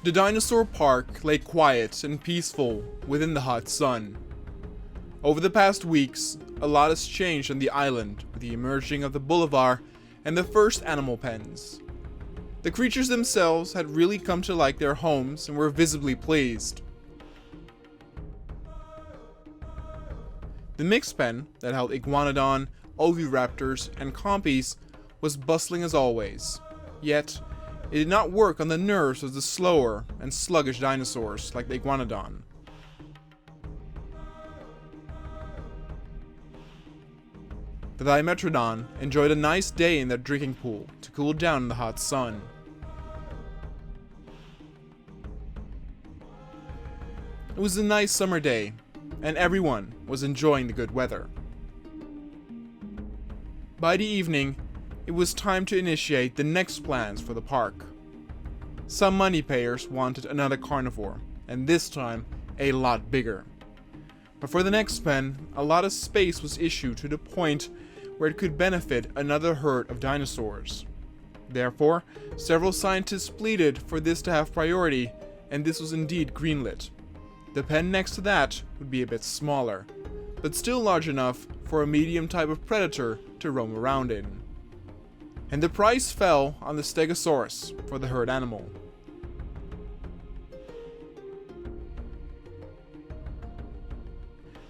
The dinosaur park lay quiet and peaceful within the hot sun. Over the past weeks, a lot has changed on the island with the emerging of the boulevard and the first animal pens. The creatures themselves had really come to like their homes and were visibly pleased. The mixed pen that held iguanodon, oviraptors, and compies was bustling as always, yet it did not work on the nerves of the slower and sluggish dinosaurs like the iguanodon. The dimetrodon enjoyed a nice day in their drinking pool to cool down in the hot sun. It was a nice summer day, and everyone was enjoying the good weather. By the evening, it was time to initiate the next plans for the park. Some money payers wanted another carnivore, and this time a lot bigger. But for the next pen, a lot of space was issued to the point where it could benefit another herd of dinosaurs. Therefore, several scientists pleaded for this to have priority, and this was indeed greenlit. The pen next to that would be a bit smaller, but still large enough for a medium type of predator to roam around in. And the price fell on the Stegosaurus for the herd animal.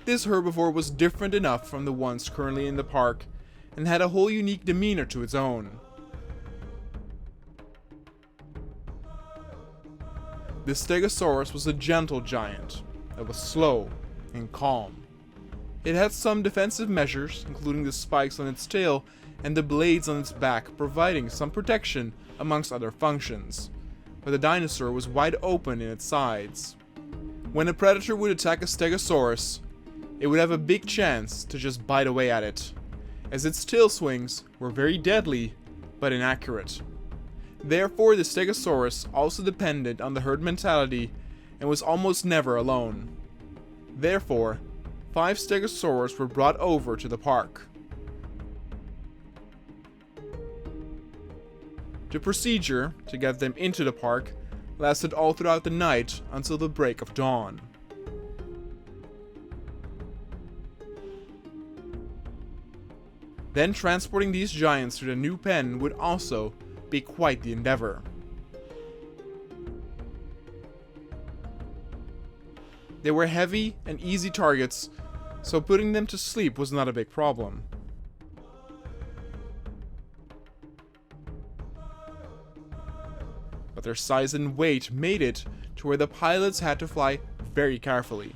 This herbivore was different enough from the ones currently in the park and had a whole unique demeanor to its own. The Stegosaurus was a gentle giant that was slow and calm. It had some defensive measures, including the spikes on its tail and the blades on its back providing some protection amongst other functions, but the dinosaur was wide open in its sides. When a predator would attack a Stegosaurus, it would have a big chance to just bite away at it, as its tail swings were very deadly but inaccurate. Therefore, the Stegosaurus also depended on the herd mentality and was almost never alone. Therefore, 5 Stegosaurus were brought over to the park. The procedure to get them into the park lasted all throughout the night until the break of dawn. Then transporting these giants to the new pen would also be quite the endeavor. They were heavy and easy targets, so putting them to sleep was not a big problem. But their size and weight made it to where the pilots had to fly very carefully.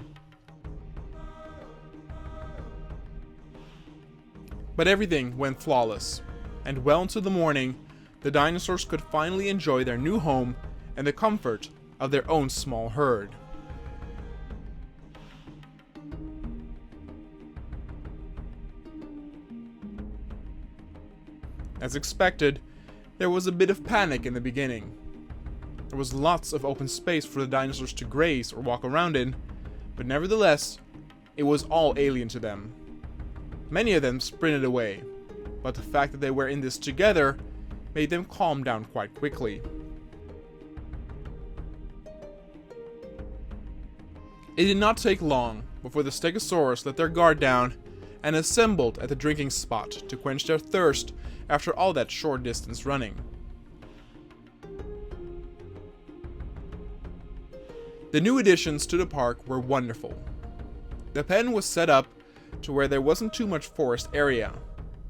But everything went flawless, and well into the morning, the dinosaurs could finally enjoy their new home and the comfort of their own small herd. As expected, there was a bit of panic in the beginning. There was lots of open space for the dinosaurs to graze or walk around in, but nevertheless, it was all alien to them. Many of them sprinted away, but the fact that they were in this together made them calm down quite quickly. It did not take long before the Stegosaurus let their guard down and assembled at the drinking spot to quench their thirst after all that short distance running. The new additions to the park were wonderful. The pen was set up to where there wasn't too much forest area.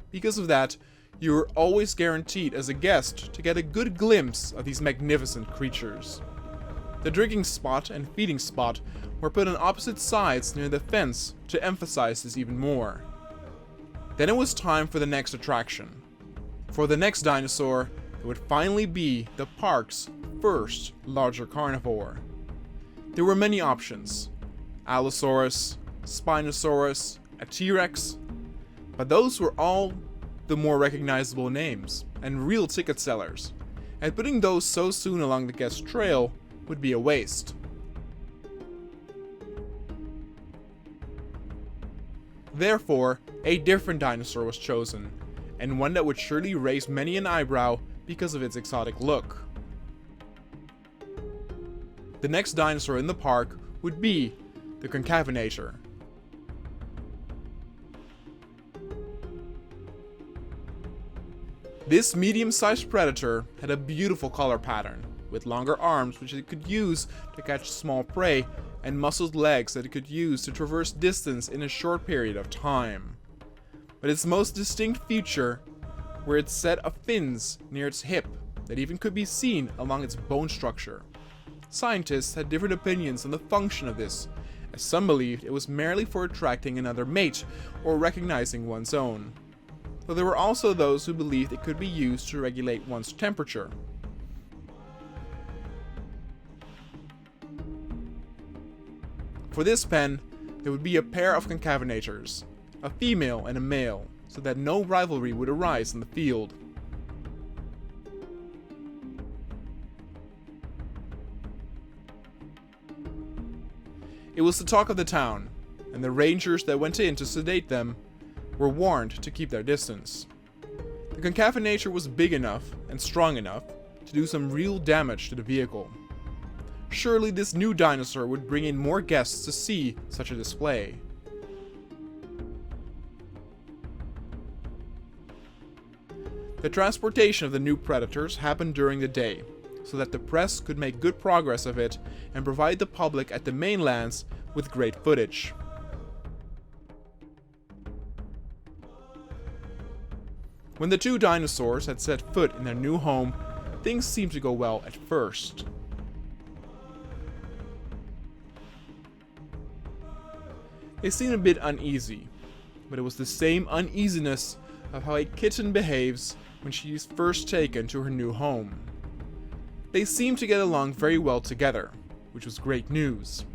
Because of that, you were always guaranteed as a guest to get a good glimpse of these magnificent creatures. The drinking spot and feeding spot were put on opposite sides near the fence to emphasize this even more. Then it was time for the next attraction. For the next dinosaur, it would finally be the park's first larger carnivore. There were many options: Allosaurus, Spinosaurus, a T-Rex, but those were all the more recognizable names and real ticket sellers, and putting those so soon along the guest trail would be a waste. Therefore, a different dinosaur was chosen, and one that would surely raise many an eyebrow because of its exotic look. The next dinosaur in the park would be the Concavenator. This medium-sized predator had a beautiful color pattern, with longer arms which it could use to catch small prey, and muscled legs that it could use to traverse distance in a short period of time. But its most distinct feature were its set of fins near its hip that even could be seen along its bone structure. Scientists had different opinions on the function of this, as some believed it was merely for attracting another mate or recognizing one's own. Though there were also those who believed it could be used to regulate one's temperature. For this pen, there would be a pair of Concavenators, a female and a male, so that no rivalry would arise in the field. It was the talk of the town, and the rangers that went in to sedate them were warned to keep their distance. The Concavenator was big enough and strong enough to do some real damage to the vehicle. Surely this new dinosaur would bring in more guests to see such a display. The transportation of the new predators happened during the day, so that the press could make good progress of it and provide the public at the mainlands with great footage. When the two dinosaurs had set foot in their new home, things seemed to go well at first. They seemed a bit uneasy, but it was the same uneasiness of how a kitten behaves when she is first taken to her new home. They seemed to get along very well together, which was great news.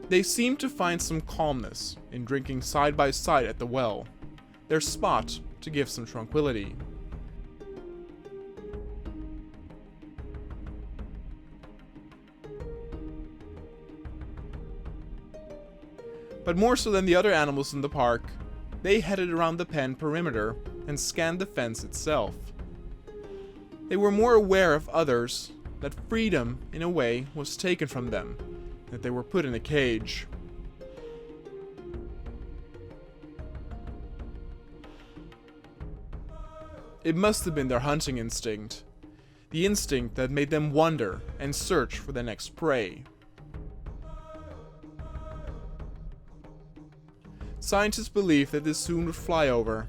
They seemed to find some calmness in drinking side by side at the well, their spot to give some tranquility. But more so than the other animals in the park, they headed around the pen perimeter and scanned the fence itself. They were more aware of others, that freedom, in a way, was taken from them, that they were put in a cage. It must have been their hunting instinct, the instinct that made them wander and search for the next prey. Scientists believe that this soon would fly over,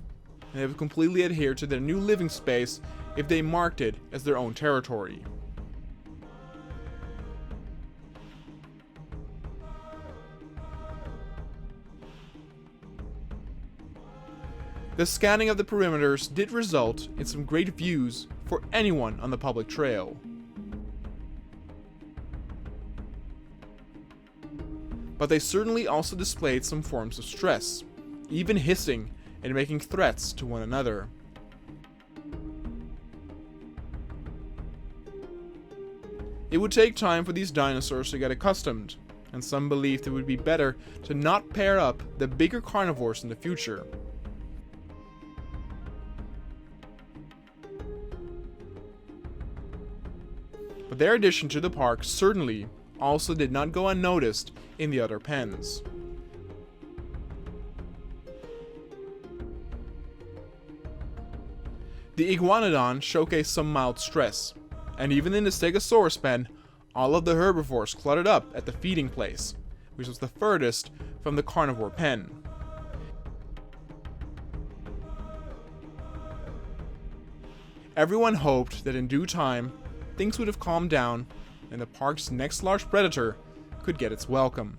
and they would completely adhere to their new living space if they marked it as their own territory. The scanning of the perimeters did result in some great views for anyone on the public trail. But they certainly also displayed some forms of stress, even hissing and making threats to one another. It would take time for these dinosaurs to get accustomed, and some believed it would be better to not pair up the bigger carnivores in the future. But their addition to the park certainly also did not go unnoticed in the other pens. The Iguanodon showcased some mild stress, and even in the Stegosaurus pen, all of the herbivores cluttered up at the feeding place, which was the furthest from the carnivore pen. Everyone hoped that in due time, things would have calmed down and the park's next large predator could get its welcome.